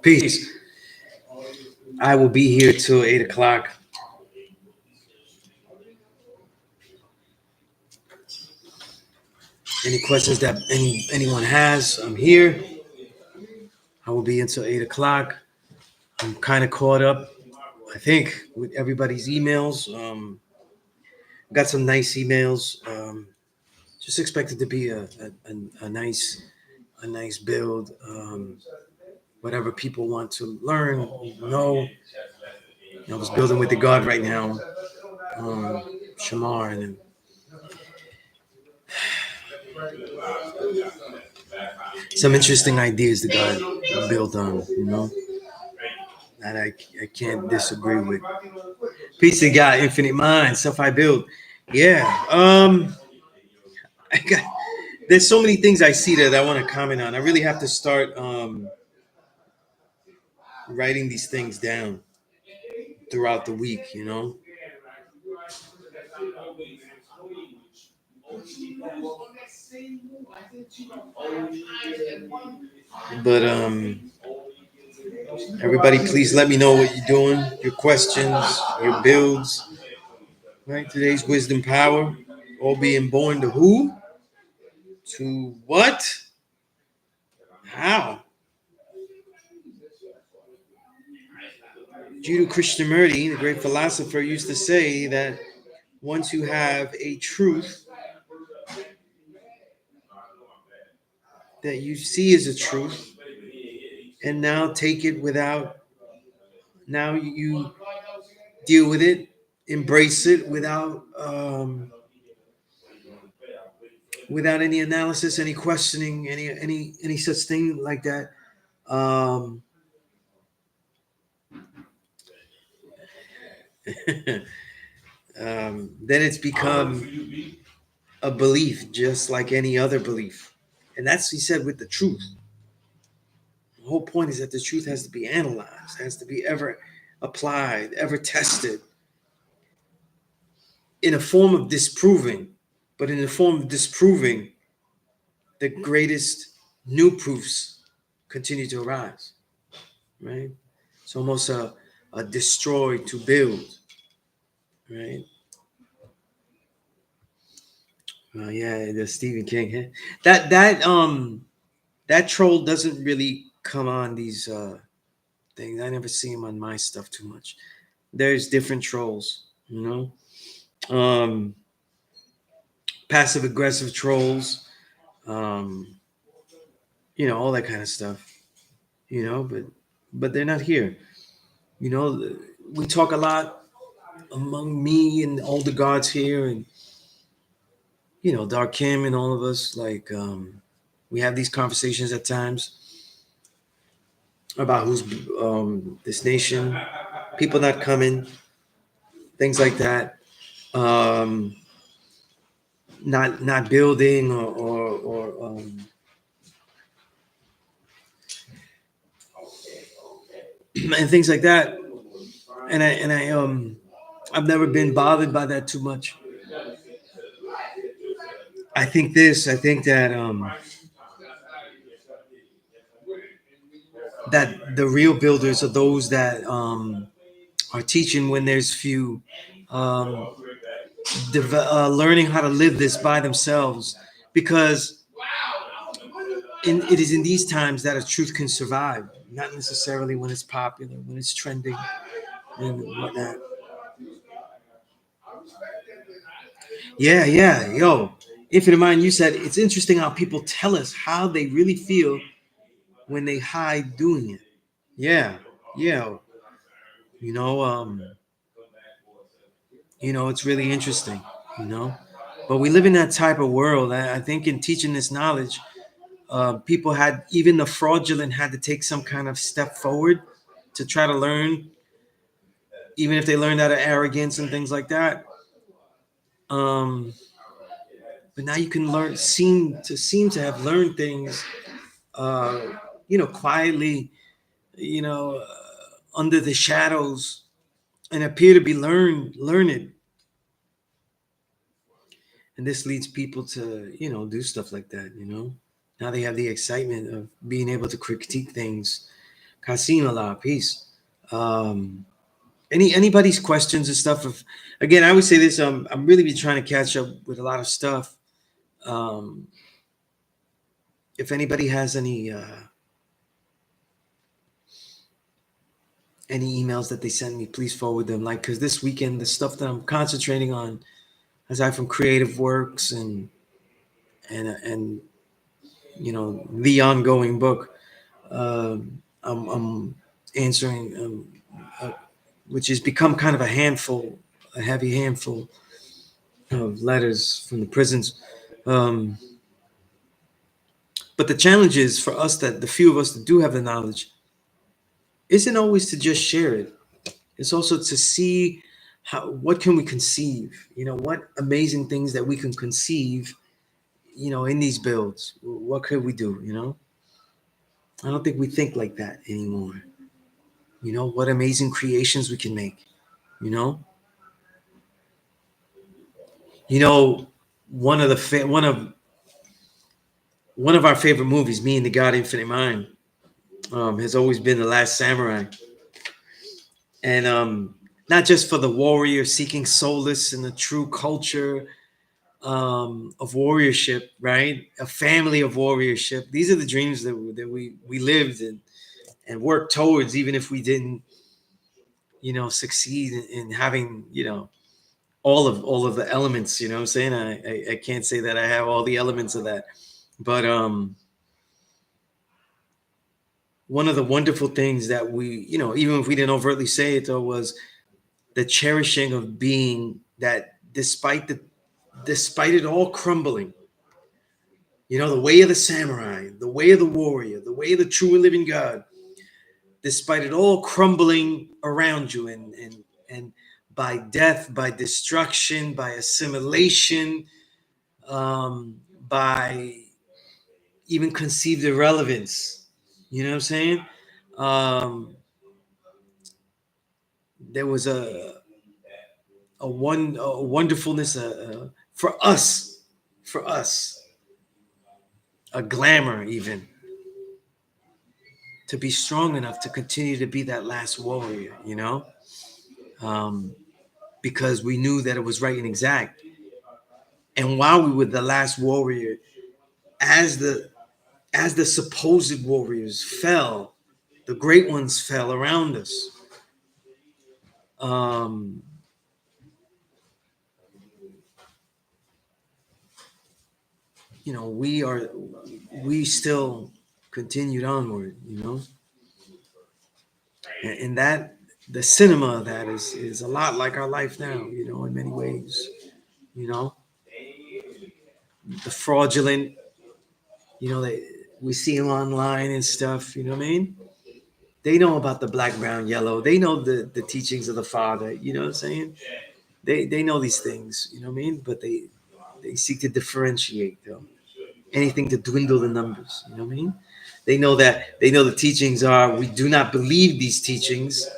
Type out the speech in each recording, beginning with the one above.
Peace. I will be here till 8 o'clock. Any questions that anyone has, I'm here. I will be until 8 o'clock. I'm kind of caught up, I think, with everybody's emails. Got some nice emails. Just expected to be a nice build. Whatever people want to learn, know. I was building with the God right now, Shamar, and some interesting ideas the guy built on, that I can't disagree with. Peace to God, infinite mind, stuff I build. Yeah. I got, there's so many things I see that I want to comment on. I really have to start writing these things down throughout the week. But everybody, please let me know what you're doing, your questions, your builds. Right? Today's wisdom power. All being born to who? To what? How? Jiddu Krishnamurti, the great philosopher, used to say that once you have a truth that you see as a truth, and now take it now you deal with it, embrace it without any analysis, any questioning, any such thing like that. Um, then it's become a belief just like any other belief. And that's, he said, with the truth. The whole point is that the truth has to be analyzed, has to be ever applied, ever tested in a form of disproving. But in the form of disproving, the greatest new proofs continue to arise. Right? It's almost a destroy to build. Right? Yeah, the Stephen King. That troll doesn't really come on these things. I never see him on my stuff too much. There's different trolls. Um, Passive aggressive trolls, um, all that kind of stuff. But they're not here. We talk a lot among me and all the gods here, and Dark Kim and all of us. Like, we have these conversations at times about who's this nation, people not coming, things like that. Um, not building or and things like that. And I've never been bothered by that too much. I think that the real builders are those that are teaching when there's few, um, learning how to live this by themselves, because it is in these times that a truth can survive, not necessarily when it's popular, when it's trending and whatnot. Yeah, yo, infinite mind. You said it's interesting how people tell us how they really feel when they hide doing it. Yeah, yeah. You know, um, it's really interesting. You know, but we live in that type of world. I think in teaching this knowledge, people had, even the fraudulent had to take some kind of step forward to try to learn, even if they learned out of arrogance and things like that. Um, but now you can seem to have learned things, uh, quietly, you know, uh, under the shadows, and appear to be learned. And this leads people to, do stuff like that. Now they have the excitement of being able to critique things Kasim Allah, peace. Um, anybody's questions and stuff? If, again, I would say this. I'm really be trying to catch up with a lot of stuff. Um, if anybody has any emails that they send me, please forward them. Like, because this weekend, the stuff that I'm concentrating on, aside from creative works and the ongoing book, I'm answering, uh, which has become kind of a handful, a heavy handful of letters from the prisons. Um, but the challenge is for us, that the few of us that do have the knowledge, isn't always to just share it. It's also to see what can we conceive. What amazing things that we can conceive. In these builds, what could we do? I don't think we think like that anymore. What amazing creations we can make. You know, you know, one of the one of our favorite movies, me and the God Infinite Mind, has always been The Last Samurai, and not just for the warrior seeking solace in the true culture of warriorship, right? A family of warriorship. These are the dreams that we lived and worked towards, even if we didn't, succeed in having, all of the elements. What I'm saying, I can't say that I have all the elements of that, but one of the wonderful things that we, even if we didn't overtly say it though, was the cherishing of being that despite it all crumbling, the way of the samurai, the way of the warrior, the way of the true and living God, despite it all crumbling around you, and by death, by destruction, by assimilation, by even conceived irrelevance. You know what I'm saying? There was a wonderfulness, for us, a glamour, even to be strong enough to continue to be that last warrior. Um, because we knew that it was right and exact. And while we were the last warrior, as the supposed warriors fell, the great ones fell around us. Um, we still continued onward. And that the cinema of that is a lot like our life now. In many ways. You know, the fraudulent. They, we see them online and stuff. You know what I mean? They know about the black, brown, yellow. They know the teachings of the Father. You know what I'm saying? They know these things. You know what I mean? But they seek to differentiate them. Anything to dwindle the numbers. You know what I mean? They know the teachings are, we do not believe these teachings.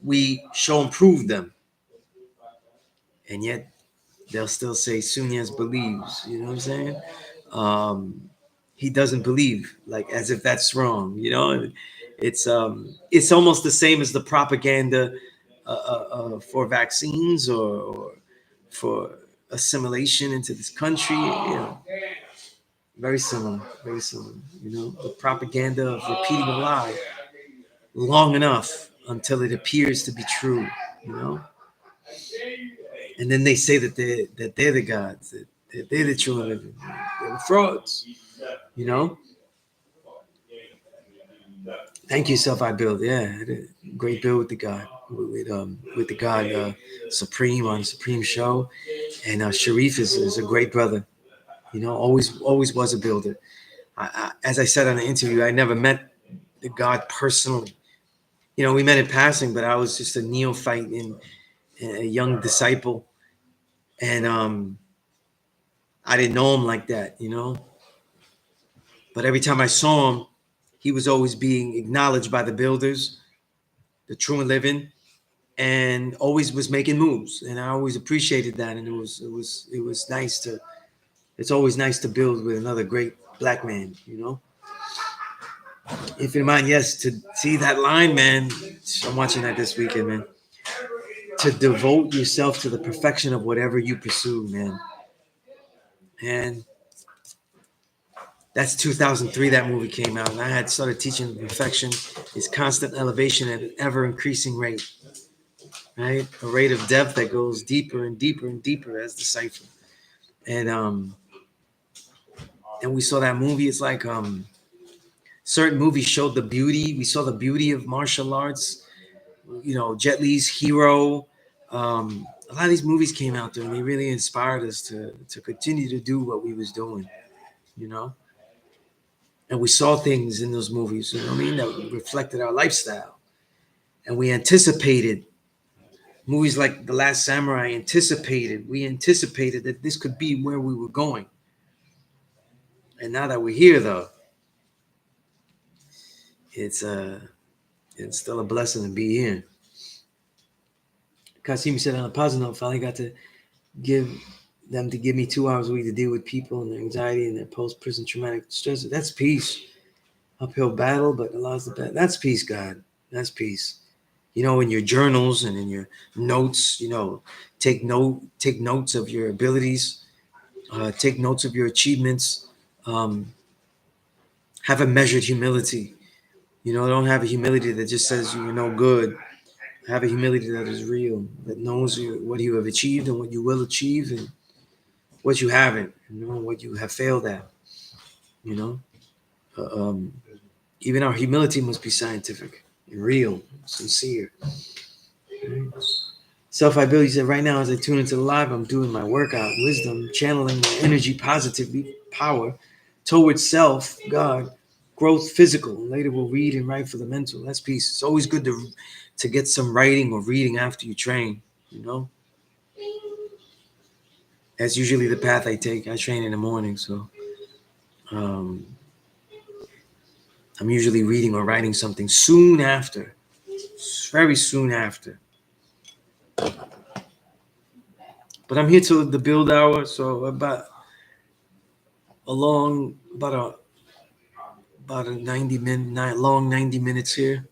We show and prove them. And yet they'll still say Sunez believes. You know what I'm saying? Um, he doesn't believe, like as if that's wrong. It's almost the same as the propaganda for vaccines, or for assimilation into this country. Very similar, very similar. The propaganda of repeating a lie long enough until it appears to be true. You know, and then they say that they're the gods, that they're the true and living. They're frauds. You know. Thank you, self. I build. Yeah, I had a great build with the God, with the God Supreme on Supreme Show, and Sharif is a great brother. Always was a builder. As I said on the interview, I never met the God personally. We met in passing, but I was just a neophyte and a young disciple, and I didn't know him like that. But every time I saw him, he was always being acknowledged by the builders, the true and living, and always was making moves. And I always appreciated that. And it was nice to. It's always nice to build with another great black man. Infinite Mind, yes, to see that line, man. I'm watching that this weekend, man. To devote yourself to the perfection of whatever you pursue, man. And that's 2003 that movie came out. And I had started teaching perfection is constant elevation at an ever increasing rate, right? A rate of depth that goes deeper and deeper and deeper as the cipher. And and we saw that movie. It's like certain movies showed the beauty. We saw the beauty of martial arts. You know, Jet Li's Hero. A lot of these movies came out there, and they really inspired us to continue to do what we was doing. You know, and we saw things in those movies. You know what I mean? That reflected our lifestyle, and we anticipated movies like The Last Samurai. We anticipated that this could be where we were going. And now that we're here, though, it's it's still a blessing to be here. Kasim said on a positive note, finally got to give them to give me 2 hours a week to deal with people and their anxiety and their post-prison traumatic stress. That's peace. Uphill battle, but allows the best. That's peace, God. That's peace. You know, in your journals and in your notes, you know, take notes of your abilities, take notes of your achievements. Um, have a measured humility. You know, don't have a humility that just says you're no good. Have a humility that is real, that knows what you have achieved and what you will achieve and what you haven't, you know, what you have failed at, you know. Uh, um, Even our humility must be scientific, real, sincere. Self-ability said, right now, as I tune into the live, I'm doing my workout, wisdom, channeling my energy, positivity, power towards self, God, growth, physical. Later, we'll read and write for the mental. That's peace. It's always good to get some writing or reading after you train, you know. That's usually the path I take. I train in the morning, so um, I'm usually reading or writing something soon after, very soon after. But I'm here till the build hour, so about a 90 minute long 90 minutes here.